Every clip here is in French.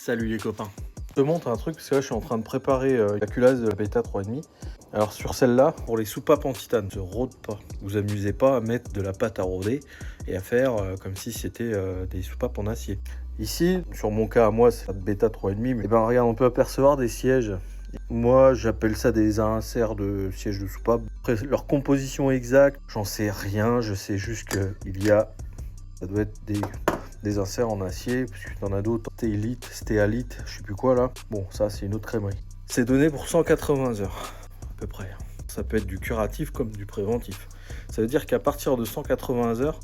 Salut les copains. Je te montre un truc parce que là je suis en train de préparer la culasse de la Beta 3,5. Alors sur celle-là, pour les soupapes en titane, ne se rôde pas. Vous amusez pas à mettre de la pâte à rôder et à faire comme si c'était des soupapes en acier. Ici, sur mon cas à moi, c'est la Beta 3,5, mais ben regarde, on peut apercevoir des sièges. Moi, j'appelle ça des inserts de sièges de soupape. Après, leur composition exacte, j'en sais rien. Je sais juste qu'il y a, ça doit être des inserts en acier, puisque tu en as d'autres, stéalite, je sais plus quoi là. Bon, ça c'est une autre crèmerie. C'est donné pour 180 heures, à peu près. Ça peut être du curatif comme du préventif. Ça veut dire qu'à partir de 180 heures,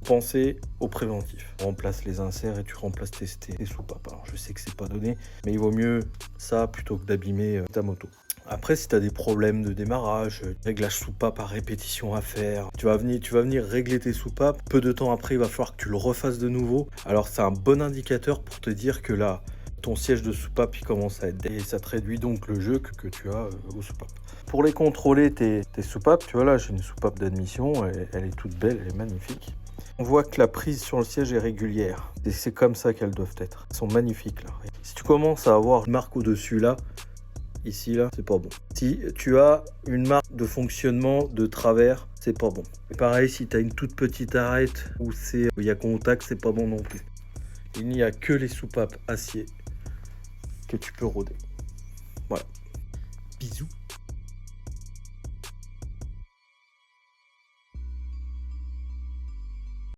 pensez au préventif. Tu remplaces les inserts et tu remplaces tes soupapes. Alors je sais que c'est pas donné, mais il vaut mieux ça plutôt que d'abîmer ta moto. Après, si tu as des problèmes de démarrage, réglage soupape à répétition à faire, tu vas venir régler tes soupapes. Peu de temps après, il va falloir que tu le refasses de nouveau. Alors, c'est un bon indicateur pour te dire que là, ton siège de soupape, il commence à être... Et ça te réduit donc le jeu que tu as aux soupapes. Pour les contrôler, tes soupapes, tu vois là, j'ai une soupape d'admission. Elle est toute belle, elle est magnifique. On voit que la prise sur le siège est régulière. Et c'est comme ça qu'elles doivent être. Elles sont magnifiques là. Si tu commences à avoir une marque au-dessus là, ici là, c'est pas bon. Si tu as une marque de fonctionnement de travers, c'est pas bon. Et pareil, si tu as une toute petite arête où il y a contact, c'est pas bon non plus. Il n'y a que les soupapes acier que tu peux rôder. Voilà. Bisous.